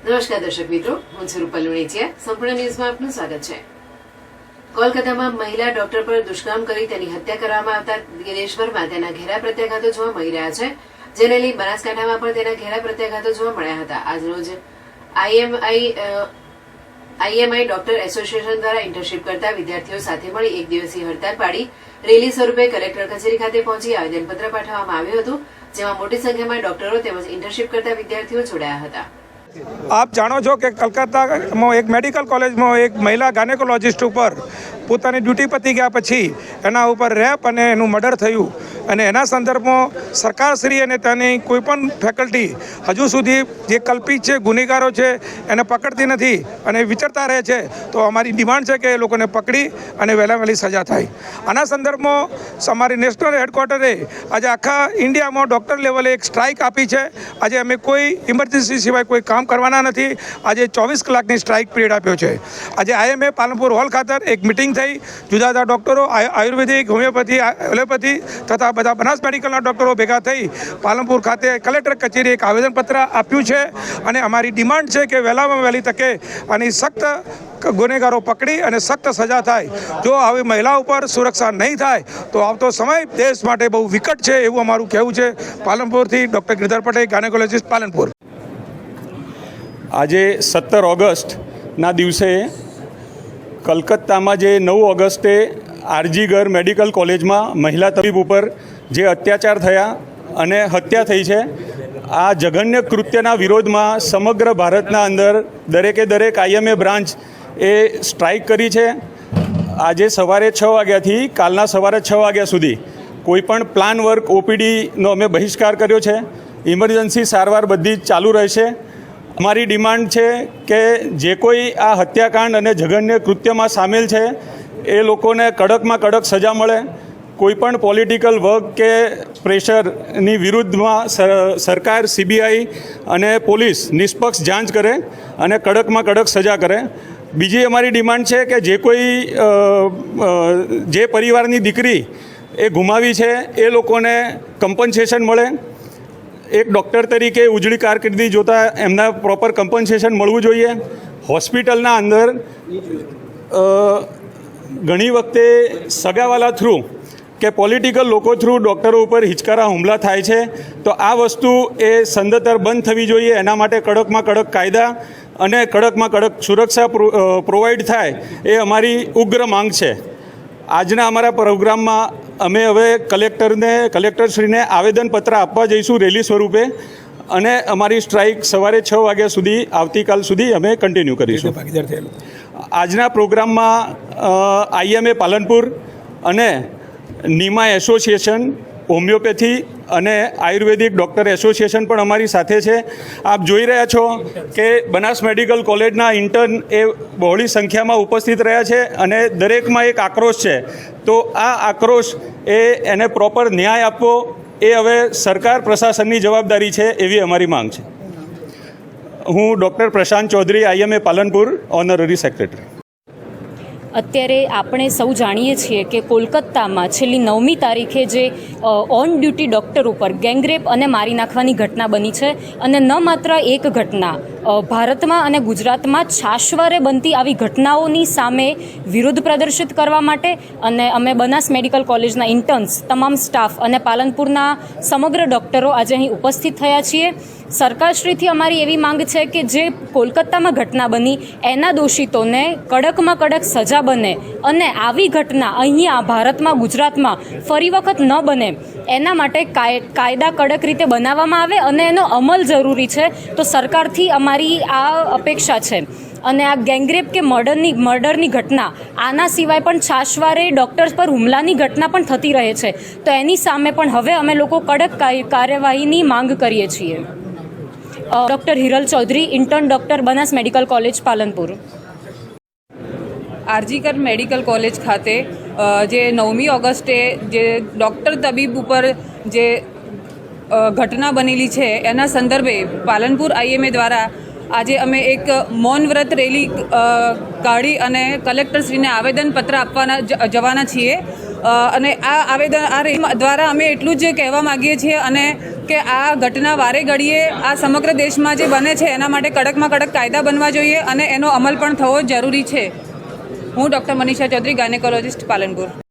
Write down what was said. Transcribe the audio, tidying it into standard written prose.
નમસ્કાર દર્શક મિત્રો, હું છું રૂપલ લુણીચિયા. સંપૂર્ણ ન્યૂઝમાં આપનું સ્વાગત છે. કોલકાતામાં મહિલા ડોક્ટર પર દુષ્કર્મ કરી તેની હત્યા કરવામાં આવતા દેશભરમાં તેના ઘેરા પ્રત્યાઘાતો જોવા મળી રહ્યા છે, જેને લઈ બનાસકાંઠામાં પણ તેના ઘેરા પ્રત્યાઘાતો જોવા મળ્યા હતા. આજરોજ આઈએમઆઈ ડોક્ટર એસોસિએશન દ્વારા ઇન્ટર્નશીપ કરતા વિદ્યાર્થીઓ સાથે મળી એક દિવસીય હડતાળ પાડી રેલી સ્વરૂપે કલેક્ટર કચેરી ખાતે પહોંચી આવેદનપત્ર પાઠવવામાં આવ્યું હતું, જેમાં મોટી સંખ્યામાં ડોક્ટરો તેમજ ઇન્ટર્નશીપ કરતા વિદ્યાર્થીઓ જોડાયા હતા. આપ જાણો છો કે કલકત્તામાં એક મેડિકલ કોલેજમાં એક મહિલા ગાયનેકોલોજિસ્ટ ઉપર પોતાની ડ્યુટી પતી ગયા પછી એના ઉપર રેપ અને એનું મર્ડર થયું અને એના સંદર્ભમાં સરકારશ્રી અને તેની કોઈપણ ફેકલ્ટી હજુ સુધી જે કલ્પિત છે, ગુનેગારો છે, એને પકડતી નથી અને વિચરતા રહે છે. તો અમારી ડિમાન્ડ છે કે એ લોકોને પકડી અને વહેલા વહેલી સજા થાય. આના સંદર્ભમાં અમારી નેશનલ હેડક્વાર્ટરે આજે આખા ઇન્ડિયામાં ડૉક્ટર લેવલે એક સ્ટ્રાઇક આપી છે. આજે અમે કોઈ ઇમરજન્સી સિવાય કોઈ કામ કરવાના નથી. આજે 24 કલાકની સ્ટ્રાઇક પીરિયડ આપ્યો છે. આજે આઈએમએ પાલનપુર હોલ ખાતે એક મિટિંગ થઈ. જુદા જુદા ડૉક્ટરો, આયુર્વેદિક, હોમિયોપેથી, એલોપેથી તથા બધા બનાસ મેડિકલના ડૉક્ટરો ભેગા થઈ પાલનપુર ખાતે કલેક્ટર કચેરી એક આવેદનપત્ર આપ્યું છે અને અમારી ડિમાન્ડ છે કે વહેલામાં વહેલી તકે આની સખ્ત ગુનેગારો પકડી અને સખ્ત સજા થાય. જો આવી મહિલા ઉપર સુરક્ષા નહીં થાય તો આવતો સમય દેશ માટે બહુ વિકટ છે, એવું અમારું કહેવું છે. પાલનપુરથી ડૉક્ટર ગિરધર પટેલ, ગાયનેકોલોજિસ્ટ, પાલનપુર. આજે 17 ઓગસ્ટના દિવસે કલકત્તામાં જે 9 ઓગસ્ટે આરજીગર મેડિકલ કોલેજમાં મહિલા તબીબ ઉપર જે અત્યાચાર થયા અને હત્યા થઈ છે, આ જઘન્ય કૃત્યના વિરોધમાં સમગ્ર ભારતના અંદર દરેક આઈએમએ બ્રાન્ચ એ સ્ટ્રાઇક કરી છે. આજે સવારે 6 વાગ્યાથી કાલના સવારે 6 વાગ્યા સુધી કોઈપણ પ્લાન વર્ક ઓપીડીનો અમે બહિષ્કાર કર્યો છે. ઇમરજન્સી સારવાર બધી જ ચાલુ રહેશે. અમારી ડિમાન્ડ છે કે જે કોઈ આ હત્યાકાંડ અને જઘન્ય કૃત્યમાં સામેલ છે એ લોકોને કડકમાં કડક સજા મળે. કોઈપણ પોલિટિકલ વર્ક કે પ્રેશરની વિરુદ્ધમાં સરકાર, સીબીઆઈ અને પોલીસ નિષ્પક્ષ જાંચ કરે અને કડકમાં કડક સજા કરે. બીજી અમારી ડિમાન્ડ છે કે જે પરિવારની દીકરી એ ગુમાવી છે એ લોકોને કમ્પન્સેશન મળે. એક ડૉક્ટર તરીકે ઉજળી કારકિર્દી જોતાં એમના પ્રોપર કમ્પન્સેશન મળવું જોઈએ. હોસ્પિટલના અંદર ઘણી વખતે સગાવાલા થ્રુ કે પોલિટિકલ લોકો થ્રુ ડૉક્ટરો ઉપર હિચકારા હુમલા થાય છે, તો આ વસ્તુ એ સંદતર બંધ થવી જોઈએ. એના માટે કડકમાં કડક કાયદા અને કડકમાં કડક સુરક્ષા પ્રોવાઈડ થાય એ અમારી ઉગ્ર માંગ છે. આજના અમારા પ્રોગ્રામમાં અમે હવે કલેક્ટરશ્રીને આવેદનપત્ર આપવા જઈશું રેલી સ્વરૂપે અને અમારી સ્ટ્રાઇક સવારે 6 વાગ્યા સુધી આવતીકાલ સુધી અમે કન્ટિન્યુ કરીશું. આજના પ્રોગ્રામમાં આઈએમએ પાલનપુર અને નીમા એસોસિએશન, હોમિયોપેથી અને આયુર્વેદિક ડૉક્ટર એસોસિએશન પણ અમારી સાથે છે. આપ જોઈ રહ્યા છો કે બનાસ મેડિકલ કોલેજના ઇન્ટર્ન એ બહોળી સંખ્યામાં ઉપસ્થિત રહ્યા છે અને દરેકમાં એક આક્રોશ છે. તો આ આક્રોશ એને પ્રોપર ન્યાય આપવો એ હવે સરકાર પ્રશાસનની જવાબદારી છે, એવી અમારી માંગ છે. હું doctor Prashant Chaudhary, IMA Palanpur, honorary secretary. અત્યારે આપણે સૌ જાણીએ છીએ કે કોલકાતામાં છેલ્લી 9મી તારીખે જે ઓન ડ્યુટી ડૉક્ટર ઉપર ગેંગરેપ અને મારી નાખવાની ઘટના બની છે અને ન માત્ર એક ઘટના, ભારતમાં અને ગુજરાતમાં છાશવારે બનતી આવી ઘટનાઓની સામે વિરોધ પ્રદર્શિત કરવા માટે અને અમે બનાસ મેડિકલ કોલેજના ઇન્ટર્ન્સ, તમામ સ્ટાફ અને પાલનપુરના સમગ્ર ડૉક્ટરો આજે અહીં ઉપસ્થિત થયા છીએ. સરકારશ્રીથી અમારી એવી માંગ છે કે જે કોલકાતામાં ઘટના બની એના દોષિતોને કડકમાં કડક સજા બને અને આવી ઘટના અહીંયા ભારતમાં, ગુજરાતમાં ફરી વખત ન બને એના માટે કાયદા કડક રીતે બનાવવામાં આવે અને એનો અમલ જરૂરી છે. તો સરકારથી અમારી આ અપેક્ષા છે. અને આ ગેંગરેપ કે મર્ડરની ઘટના, આના સિવાય પણ છાશવારે ડૉક્ટર્સ પર હુમલાની ઘટના પણ થતી રહે છે. તો એની સામે પણ હવે અમે લોકો કડક કાર્યવાહીની માંગ કરીએ છીએ. Doctor Hiral Chaudhary, intern doctor, Banas medical college, Palanpur. R G Kar medical college ખાતે જે 9મી ઓગસ્ટે જે ડૉક્ટર તબીબ ઉપર જે ઘટના બનેલી છે એના સંદર્ભે પાલનપુર આઈએમએ દ્વારા આજે અમે એક મૌન વ્રત રેલી કાઢી અને કલેક્ટરશ્રીને આવેદનપત્ર આપવાના જવાના છીએ. અને આ રેલી દ્વારા અમે એટલું જ કહેવા માગીએ છીએ અને કે આ ઘટના વારે ઘડીએ આ સમગ્ર દેશમાં જે બને છે એના માટે કડકમાં કડક કાયદા બનવા જોઈએ અને એનો અમલ પણ થવો જરૂરી છે. હું ડૉક્ટર મનીષા ચૌધરી, ગાયનેકોલોજિસ્ટ, પાલનપુર.